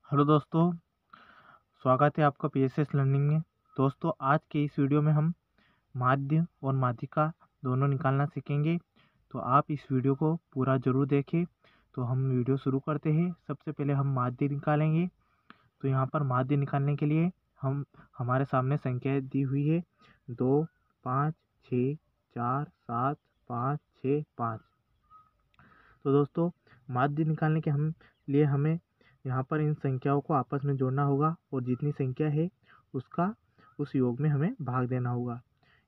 Hello दोस्तों, स्वागत है आपका पीएसएस लर्निंग में। दोस्तों, आज के इस वीडियो में हम माध्य और माध्यिका दोनों निकालना सीखेंगे। तो आप इस वीडियो को पूरा ज़रूर देखें। तो हम वीडियो शुरू करते हैं। सबसे पहले हम माध्य निकालेंगे। तो यहाँ पर माध्य निकालने के लिए हमारे सामने संख्या दी हुई है 2, 5, 6, 4, 7, 5, 6, 5। तो दोस्तों, माध्य निकालने के लिए हमें यहाँ पर इन संख्याओं को आपस में जोड़ना होगा और जितनी संख्या है उसका उस योग में हमें भाग देना होगा।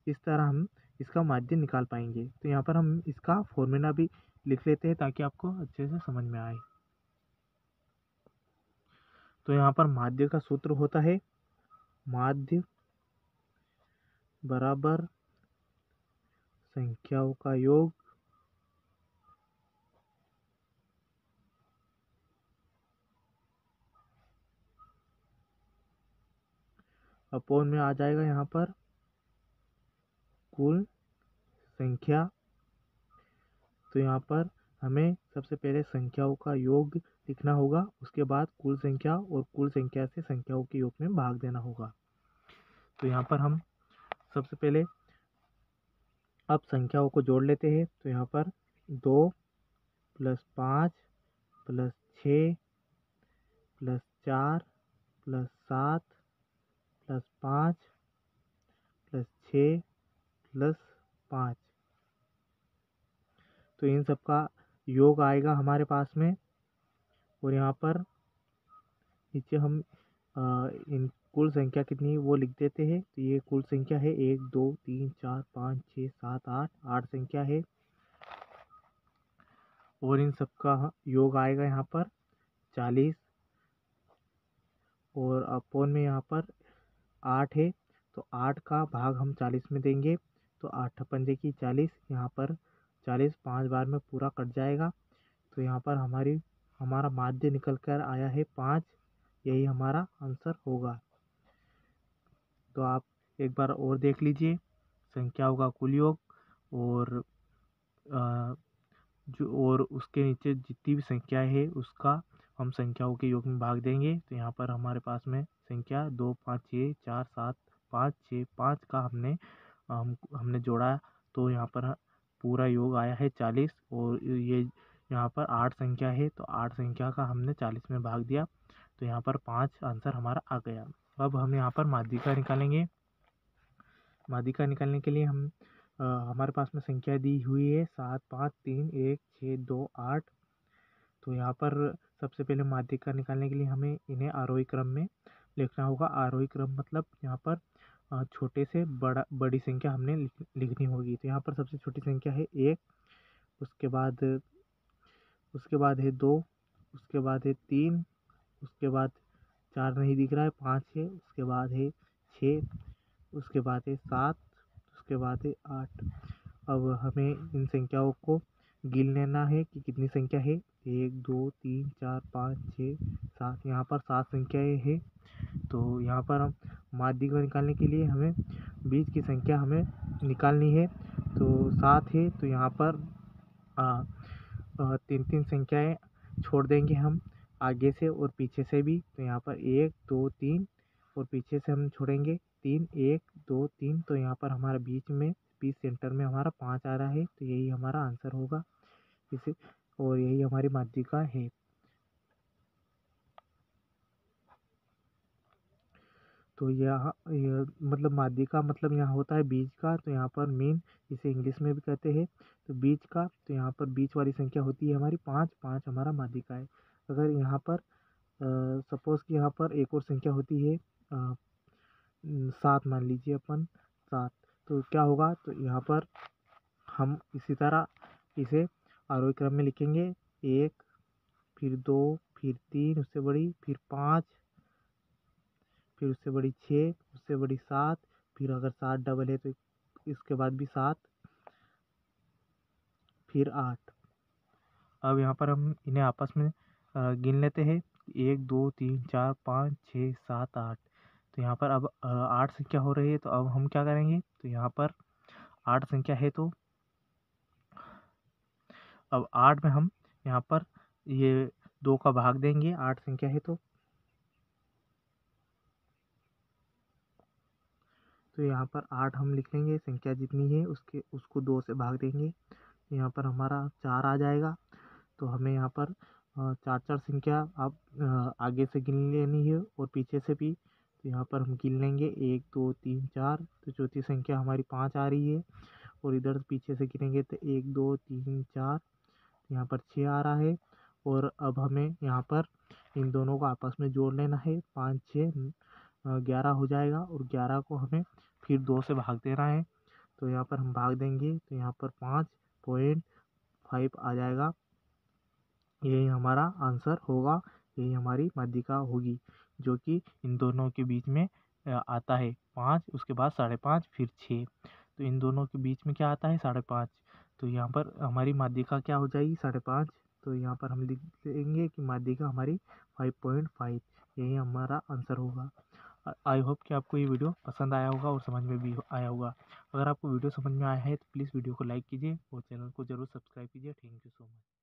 इस तरह हम इसका माध्य निकाल पाएंगे। तो यहाँ पर हम इसका फॉर्मूला भी लिख लेते हैं ताकि आपको अच्छे से समझ में आए। तो यहाँ पर माध्य का सूत्र होता है माध्य बराबर संख्याओं का योग अपोन में आ जाएगा यहाँ पर कुल संख्या। तो यहाँ पर हमें सबसे पहले संख्याओं का योग लिखना होगा, उसके बाद कुल संख्या और कुल संख्या से संख्याओं के योग में भाग देना होगा। तो यहाँ पर हम सबसे पहले अब संख्याओं को जोड़ लेते हैं। तो यहाँ पर 2 + 5 + 6 + 4 + 7 + 5 + 6 + 5, तो इन सब का योग आएगा हमारे पास में। और यहाँ पर नीचे हम इन कुल संख्या कितनी है वो लिख देते हैं। तो ये कुल संख्या है 1, 2, 3, 4, 5, 6, 7, 8 संख्या है। और इन सब का योग आएगा यहाँ पर 40। और अपोन में यहाँ पर 8 है, तो 8 का भाग हम 40 में देंगे। तो 8 पंजे की 40, यहाँ पर 40 5 बार में पूरा कट जाएगा। तो यहाँ पर हमारा माध्य निकल कर आया है 5। यही हमारा आंसर होगा। तो आप एक बार और देख लीजिए संख्याओं का कुल योग और और उसके नीचे जितनी भी संख्याएं है उसका हम संख्याओं के योग में भाग देंगे। तो यहाँ पर हमारे पास में संख्या 2, 5, 6, 4, 7, 5, 6, 5 का हमने जोड़ा। तो यहाँ पर पूरा योग आया है 40। और ये यहाँ पर 8 संख्या है, तो 8 संख्या का हमने 40 में भाग दिया। तो यहाँ पर 5 आंसर हमारा आ गया। अब हम यहाँ पर माध्यिका निकालेंगे। माध्यिका निकालने के लिए हमारे पास में संख्या दी हुई है 7, 5, 3, 1, 6, 2, 8। तो यहाँ पर सबसे पहले माध्यिका निकालने के लिए हमें इन्हें आरोही क्रम में लिखना होगा। आरोही क्रम मतलब यहाँ पर छोटे से बड़ी संख्या हमने लिखनी होगी। तो यहाँ पर सबसे छोटी संख्या है 1, उसके बाद है 2, उसके बाद है 3, उसके बाद 4 नहीं दिख रहा है, 5 है, उसके बाद है 6, उसके बाद है 7, उसके बाद है 8। अब हमें इन संख्याओं को गिन लेना है कि कितनी संख्या है। 1, 2, 3, 4, 5, 6, 7, यहाँ पर 7 संख्याएँ हैं। तो यहाँ पर हम माध्य को निकालने के लिए हमें बीच की संख्या हमें निकालनी है। तो 7 है, तो यहाँ पर 3 संख्याएँ छोड़ देंगे हम आगे से और पीछे से भी। तो यहाँ पर 1, 2, 3 और पीछे से हम छोड़ेंगे 3, 1, 2, 3। तो यहाँ पर हमारा बीच सेंटर में हमारा 5 आ रहा है। तो यही हमारा आंसर होगा इसे, और यही हमारी माध्यिका है। तो यह मतलब माध्यिका मतलब यहाँ होता है बीच का। तो यहाँ पर मीन इसे इंग्लिश में भी कहते हैं। तो बीच का, तो यहाँ पर बीच वाली संख्या होती है हमारी 5। 5 हमारा माध्यिका है। अगर यहाँ पर सपोज कि यहाँ पर एक और संख्या होती है 7, मान लीजिए अपन 7। तो क्या होगा, तो यहाँ पर हम इसी तरह इसे आरोही क्रम में लिखेंगे। 1, फिर 2, फिर 3, उससे बड़ी, फिर 5, फिर उससे बड़ी 6, उससे बड़ी 7, फिर अगर 7 डबल है तो इसके बाद भी 7, फिर 8। अब यहाँ पर हम इन्हें आपस में गिन लेते हैं। 1, 2, 3, 4, 5, 6, 7, 8। तो यहाँ पर अब 8 संख्या हो रही है। तो अब हम क्या करेंगे, तो यहाँ पर 8 संख्या है, तो अब 8 में हम यहाँ पर ये 2 का भाग देंगे। 8 संख्या है तो तो यहाँ पर 8 हम लिख लेंगे, संख्या जितनी है उसको 2 से भाग देंगे। तो यहाँ पर हमारा 4 आ जाएगा। तो हमें यहाँ पर 4 संख्या अब आगे से गिन लेनी है और पीछे से भी। तो यहाँ पर हम गिन लेंगे 1 2 3 4। तो चौथी संख्या हमारी 5 आ रही है और इधर पीछे से गिनेंगे तो 1 2 3 4। यहाँ पर 6 आ रहा है और अब हमें यहाँ पर इन दोनों को आपस में जोड़ लेना है। 5 6 11 हो जाएगा और 11 को हमें फिर 2 से भाग देना है। तो यहाँ पर हम भाग देंगे तो यहाँ पर 5.5 आ जाएगा। यही हमारा आंसर होगा, यही हमारी माध्यिका होगी, जो कि इन दोनों के बीच में आता है 5, उसके बाद 5.5 फिर 6। तो इन दोनों के बीच में क्या आता है 5.5। तो यहाँ पर हमारी माध्यिका क्या हो जाएगी 5.5। तो यहाँ पर हम लिख देंगे कि माध्यिका हमारी 5.5, यही हमारा आंसर होगा। आई होप कि आपको ये वीडियो पसंद आया होगा और समझ में भी आया होगा। अगर आपको वीडियो समझ में आया है तो प्लीज़ वीडियो को लाइक कीजिए और चैनल को ज़रूर सब्सक्राइब कीजिए। Thank you so much.